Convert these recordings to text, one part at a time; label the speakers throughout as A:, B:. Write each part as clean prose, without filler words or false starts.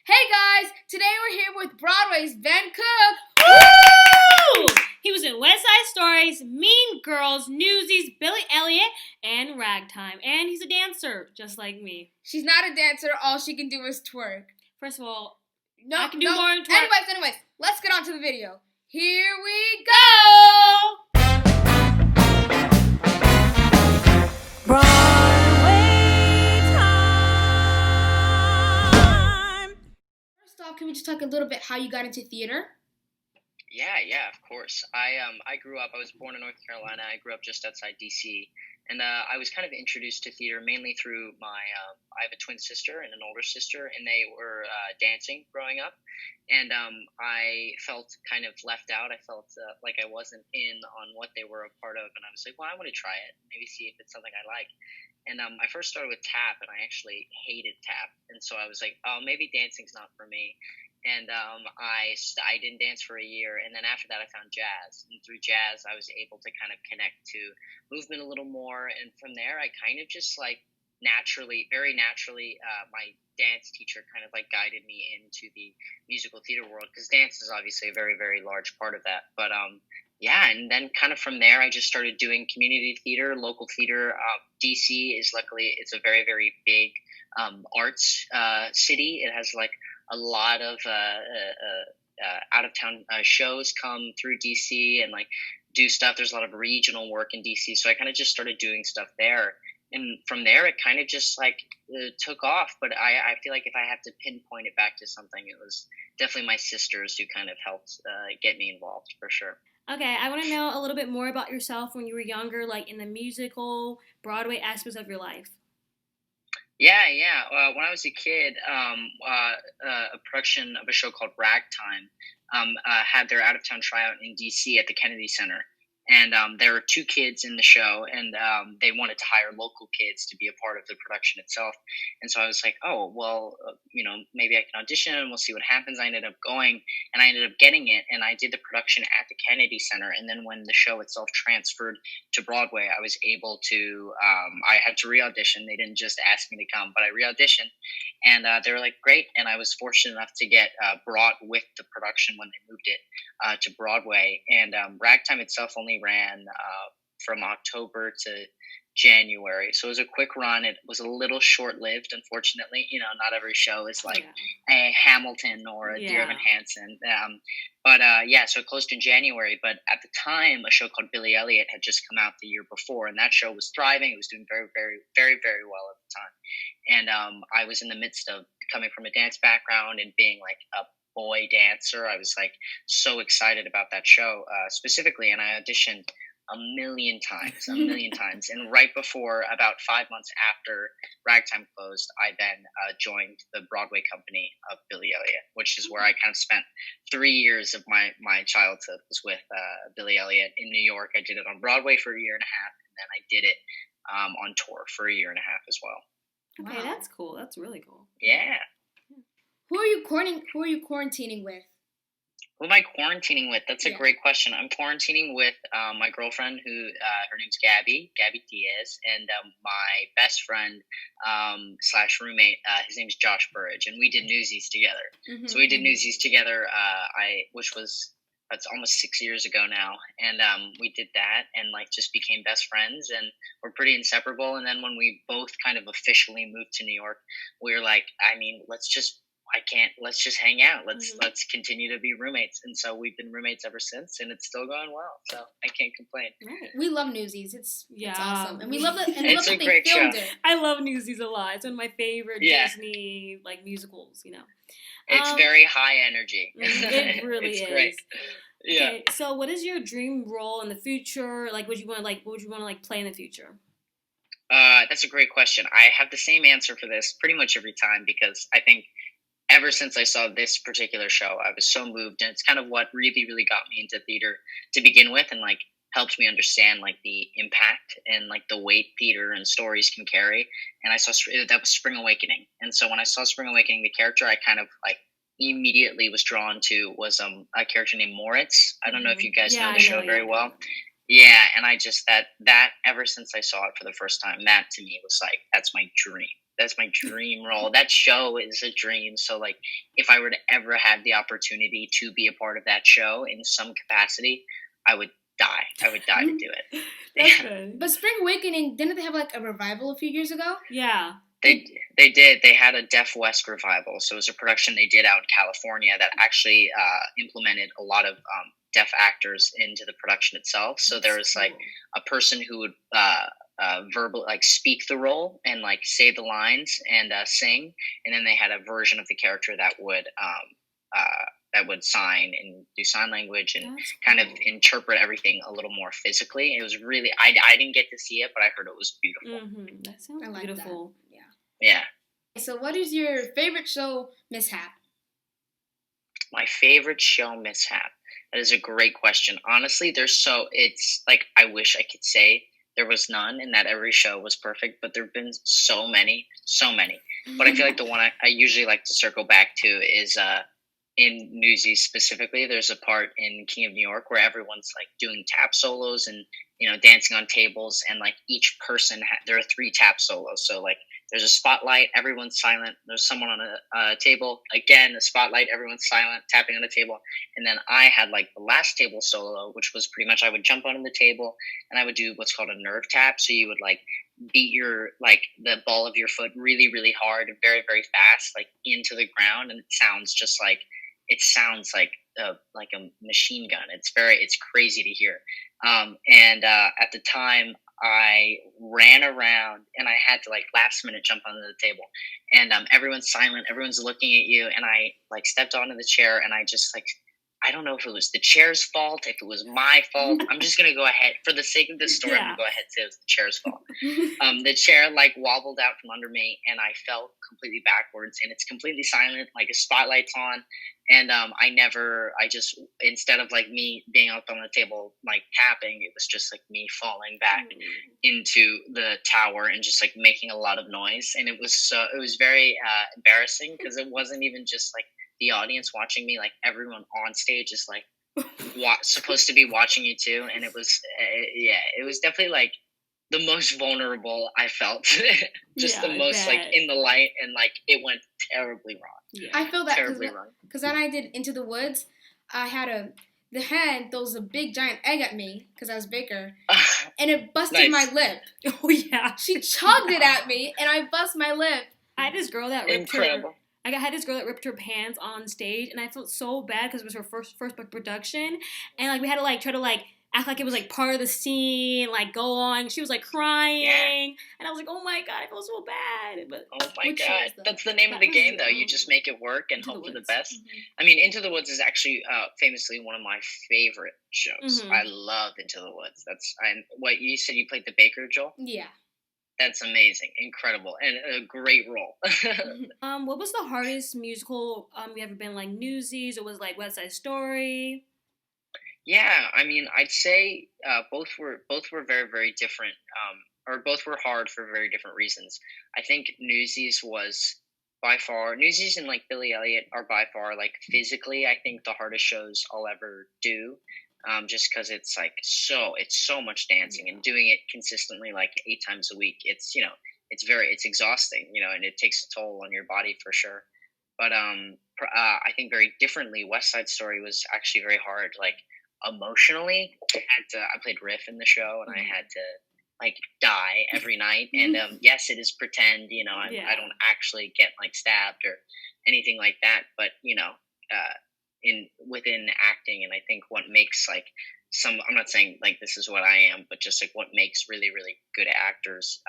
A: Hey guys, today we're here with Broadway's Ben Cook.
B: Woo! He was in West Side Stories, Mean Girls, Newsies, Billy Elliot, and Ragtime. And he's a dancer, just like me.
A: She's not a dancer. All she can do is twerk.
B: First of all, I can do more than twerk.
A: Anyways, let's get on to the video. Here we go!
B: Broadway time!
A: First off, can we just talk a little bit how you got into theater?
C: Yeah, of course. I grew up. I was born in North Carolina. I grew up just outside DC, and I was kind of introduced to theater mainly through my. I have a twin sister and an older sister, and they were dancing growing up, and I felt kind of left out. I felt like I wasn't in on what they were a part of, and I was like, well, I want to try it, maybe see if it's something I like. And I first started with tap, and I actually hated tap, and so I was like, oh, maybe dancing's not for me. And I didn't dance for a year, and then after that I found jazz, and through jazz I was able to kind of connect to movement a little more, and from there I kind of just like very naturally, my dance teacher kind of like guided me into the musical theater world, because dance is obviously a very, very large part of that. But yeah, and then kind of from there I just started doing community theater, local theater. DC is luckily, it's a very, very big arts city. It has like a lot of out of town shows come through DC and like do stuff. There's a lot of regional work in DC, so I kind of just started doing stuff there, and from there it kind of just like took off. But I feel like if I have to pinpoint it back to something, it was definitely my sisters who kind of helped get me involved, for sure.
B: Okay, I want to know a little bit more about yourself when you were younger, like in the musical, Broadway aspects of your life.
C: Yeah. When I was a kid, a production of a show called Ragtime had their out-of-town tryout in D.C. at the Kennedy Center. And there were two kids in the show, and they wanted to hire local kids to be a part of the production itself. And so I was like, oh, well, maybe I can audition and we'll see what happens. I ended up going, and I ended up getting it, and I did the production at the Kennedy Center. And then when the show itself transferred to Broadway, I was able to, I had to re-audition. They didn't just ask me to come, but I re-auditioned, and they were like, great. And I was fortunate enough to get brought with the production when they moved it to Broadway. And Ragtime itself only ran from October to January, so it was a quick run. It was a little short-lived, unfortunately. Not every show is like a Hamilton or a Dear Evan Hansen. So it closed in January. But at the time, a show called Billy Elliot had just come out the year before, and that show was thriving. It was doing very, very, very, very well at the time. And I was in the midst of coming from a dance background and being like a boy dancer. I was like so excited about that show specifically, and I auditioned a million times. And right before, about 5 months after Ragtime closed, I then joined the Broadway company of Billy Elliot, which is where I kind of spent 3 years of my childhood was with Billy Elliot in New York. I did it on Broadway for a year and a half, and then I did it on tour for a year and a half as well.
B: Okay, wow. That's cool. That's really cool.
C: Yeah.
A: Who are you quarantining with?
C: Who am I quarantining with? That's a great question. I'm quarantining with my girlfriend, who her name's Gabby Diaz, and my best friend / roommate. His name's Josh Burrage, and we did Newsies together. Mm-hmm. So we did Newsies together. That's almost 6 years ago now, and we did that and like just became best friends, and we're pretty inseparable. And then when we both kind of officially moved to New York, we were like, let's just hang out. Let's continue to be roommates. And so we've been roommates ever since, and it's still going well. So I can't complain.
A: Right. We love Newsies. It's awesome. And we love that they filmed it.
B: I love Newsies a lot. It's one of my favorite Disney musicals,
C: It's very high energy.
B: It really
C: it's
B: is.
C: Great. Yeah.
B: Okay, so what is your dream role in the future? Like, what would you want to play in the future?
C: That's a great question. I have the same answer for this pretty much every time, because I think ever since I saw this particular show, I was so moved, and it's kind of what really, really got me into theater to begin with, and like helped me understand like the impact and like the weight theater and stories can carry. And I saw that was Spring Awakening, and so when I saw Spring Awakening, the character I kind of like immediately was drawn to was a character named Moritz. I don't know if you guys know the show very well. Yeah, and I just that ever since I saw it for the first time, that to me was like, that's my dream. that's my dream role. That show is a dream. So like, if I were to ever have the opportunity to be a part of that show in some capacity, I would die. I would die to do it.
B: That's good.
A: But Spring Awakening, didn't they have like a revival a few years ago?
B: Yeah.
C: They did. They had a Deaf West revival. So it was a production they did out in California that actually implemented a lot of deaf actors into the production itself. So there was like a person who would verbal like speak the role and like say the lines and sing, and then they had a version of the character that would sign and do sign language and kind of interpret everything a little more physically. It was really I didn't get to see it, but I heard it was beautiful.
B: Mm-hmm. That sounds
A: like
B: beautiful.
A: That.
C: Yeah.
A: So what is your favorite show mishap?
C: My favorite show mishap. That is a great question. Honestly, it's like I wish I could say there was none and that every show was perfect, but there have been so many. But I feel like the one I usually like to circle back to is in Newsies specifically. There's a part in King of New York where everyone's like doing tap solos and dancing on tables, and like each person there are 3 tap solos. So like there's a spotlight, everyone's silent. There's someone on a table. Again, a spotlight, everyone's silent, tapping on a table. And then I had like the last table solo, which was pretty much I would jump onto the table and I would do what's called a nerve tap. So you would like beat the ball of your foot really, really hard and very, very fast, like into the ground. And it sounds like a machine gun. It's crazy to hear. At the time, I ran around and I had to like last minute jump onto the table, and everyone's silent, everyone's looking at you, and I like stepped onto the chair and I just like, I don't know if it was the chair's fault, if it was my fault. I'm just gonna go ahead for the sake of this story. I'm gonna go ahead and say it was the chair's fault. The chair like wobbled out from under me and I fell completely backwards, and it's completely silent, like a spotlight's on. And instead of like me being up on the table like tapping, it was just like me falling back into the tower and just like making a lot of noise. And it was very embarrassing because it wasn't even just like the audience watching me, like everyone on stage is like supposed to be watching you too. And it was definitely like the most vulnerable I felt. The most like in the light, and like it went terribly wrong.
A: Yeah. I feel that because when I did Into the Woods, I had the hen throws a big giant egg at me because I was bigger, and it busted my lip.
B: Oh yeah,
A: she chugged it at me, and I bust my lip.
B: I had this girl that ripped her pants on stage, and I felt so bad because it was her first production, and like we had to like try to like act like it was like part of the scene, like go on. She was like crying, and I was like, "Oh my god, I feel so bad." But
C: oh my god, that's the name of the game, though. You just make it work and hope for the best. Mm-hmm. I mean, Into the Woods is actually famously one of my favorite shows. Mm-hmm. I love Into the Woods. What you said, you played the baker, Joel?
A: Yeah.
C: That's amazing, incredible, and a great role.
B: What was the hardest musical you ever been? Like Newsies, or was like West Side Story?
C: Yeah, I mean, I'd say both were very, very different, or both were hard for very different reasons. I think Newsies and like Billy Elliot are by far like physically, I think the hardest shows I'll ever do. Just because it's so much dancing and doing it consistently like 8 times a week. It's it's exhausting, and it takes a toll on your body for sure. But I think very differently, West Side Story was actually very hard. Like emotionally, I played Riff in the show, and I had to like die every night. And yes, it is pretend, I don't actually get like stabbed or anything like that, but within acting, and I think what makes like I'm not saying like this is what I am, but just like what makes really, really good actors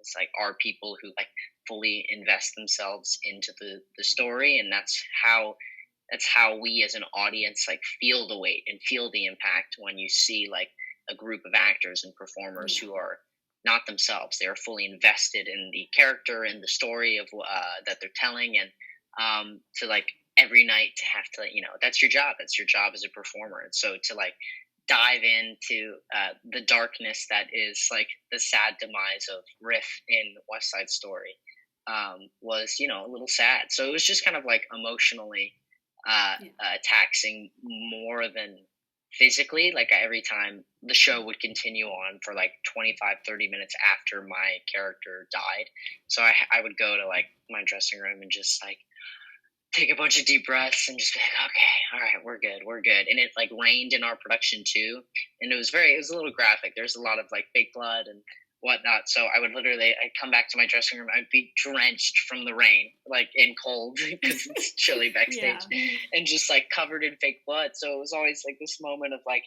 C: is like are people who like fully invest themselves into the story, and that's how we as an audience like feel the weight and feel the impact when you see like a group of actors and performers who are not themselves. They are fully invested in the character and the story of that they're telling, and to like every night to have to that's your job as a performer. And so to like dive into the darkness that is like the sad demise of Riff in West Side Story was a little sad. So it was just kind of like emotionally taxing more than physically, like every time the show would continue on for like 25, 30 minutes after my character died. So I would go to like my dressing room and just like take a bunch of deep breaths and just be like, okay, all right, we're good. And it like rained in our production too. And it was a little graphic. There's a lot of like fake blood and whatnot. So I'd come back to my dressing room. I'd be drenched from the rain, like in cold because it's chilly backstage and just like covered in fake blood. So it was always like this moment of like,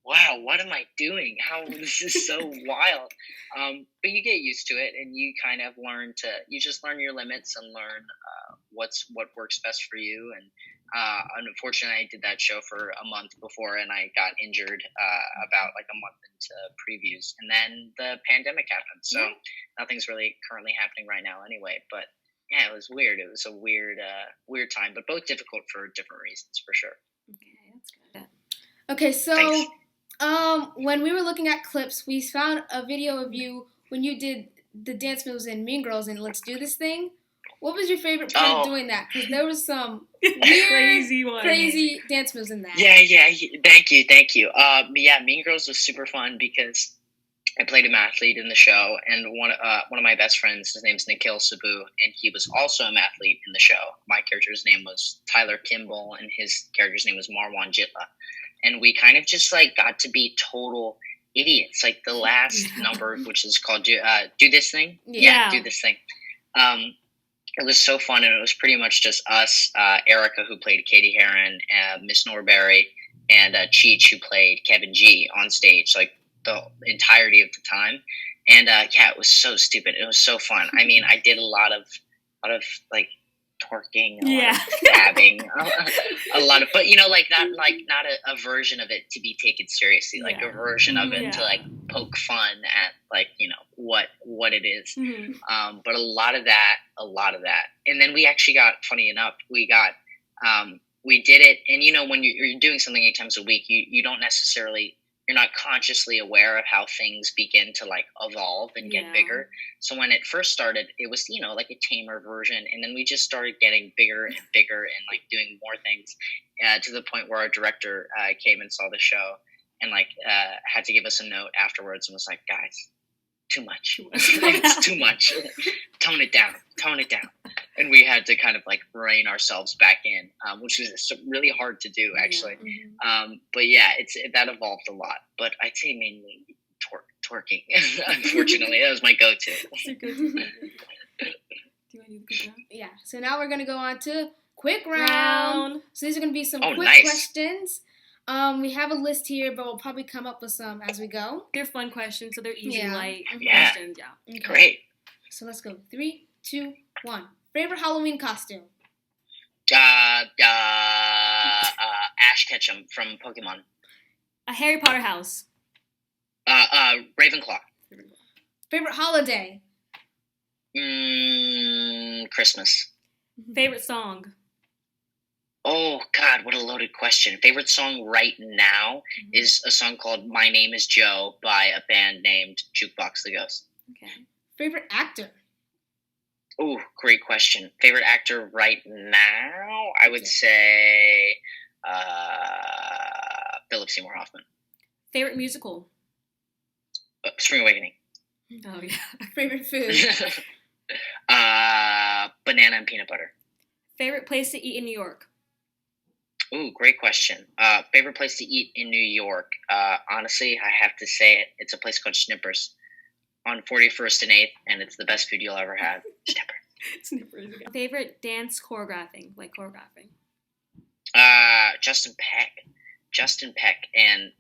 C: wow, what am I doing? This is so wild. But you get used to it and you kind of learn your limits and learn what works best for you. And unfortunately, I did that show for a month before and I got injured about like a month into previews. And then the pandemic happened. So nothing's really currently happening right now anyway. But yeah, it was weird. It was a weird time, but both difficult for different reasons for sure.
B: Okay, that's good.
A: Okay, so...
C: Thanks.
A: When we were looking at clips, we found a video of you when you did the dance moves in Mean Girls and Let's Do This Thing. What was your favorite part of doing that? Because there was some weird, crazy dance moves in that.
C: Yeah. Thank you. Yeah, Mean Girls was super fun because I played a mathlete in the show, and one of my best friends, his name's Nikhil Sabu, and he was also a mathlete in the show. My character's name was Tyler Kimball, and his character's name was Marwan Jitla. And we kind of just like got to be total idiots. Like the last number, which is called Do This Thing. Yeah, Do This Thing. It was so fun, and it was pretty much just us, Erica, who played Katie Heron, Miss Norberry, and Cheech, who played Kevin G, on stage, like the entirety of the time. And it was so stupid. It was so fun. I mean, I did a lot of like twerking, a lot of dabbing, a lot of, but like not a version of it to be taken seriously, like a version of it to like poke fun at like what it is. But a lot of that, and then we actually got, funny enough, we did it, and when you're doing something 8 times a week, you don't necessarily, you're not consciously aware of how things begin to like evolve and get bigger. So when it first started, it was, like a tamer version. And then we just started getting bigger and bigger and like doing more things to the point where our director came and saw the show and like had to give us a note afterwards and was like, guys, too much. It's too much. Tone it down. And we had to kind of like rein ourselves back in, which was really hard to do actually. But yeah, that evolved a lot. But I'd say mainly twerking. Unfortunately, that was my go-to.
A: Yeah. So now we're gonna go on to quick round. So these are gonna be some quick questions. We have a list here, but we'll probably come up with some as we go.
B: They're fun questions, so they're easy, light questions. Yeah.
A: Okay.
C: Great.
A: So let's go. 3, 2, 1. Favorite Halloween costume?
C: Ash Ketchum from Pokemon.
B: A Harry Potter house.
C: Ravenclaw.
A: Favorite holiday?
C: Christmas.
B: Favorite song?
C: Oh, God, what a loaded question. Favorite song right now is a song called My Name is Joe by a band named Jukebox the Ghost.
A: Okay. Favorite actor?
C: Oh, great question. Favorite actor right now? I would say Philip Seymour Hoffman.
B: Favorite musical?
C: Spring Awakening.
B: Oh, yeah.
A: Favorite food?
C: Banana and peanut butter.
B: Favorite place to eat in New York?
C: Ooh, great question. Favorite place to eat in New York? Honestly, I have to say it. It's a place called Snippers on 41st and 8th, and it's the best food you'll ever have.
B: Snippers. Favorite dance choreographing?
C: Justin Peck and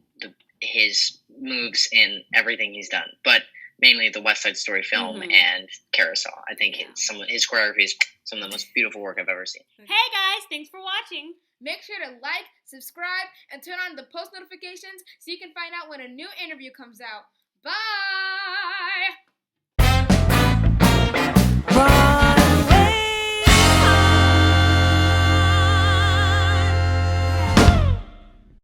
C: his moves in everything he's done, but mainly the West Side Story film and Carousel. I think some of his choreography is some of the most beautiful work I've ever seen.
B: Hey guys, thanks for watching.
A: Make sure to like, subscribe, and turn on the post notifications so you can find out when a new interview comes out. Bye!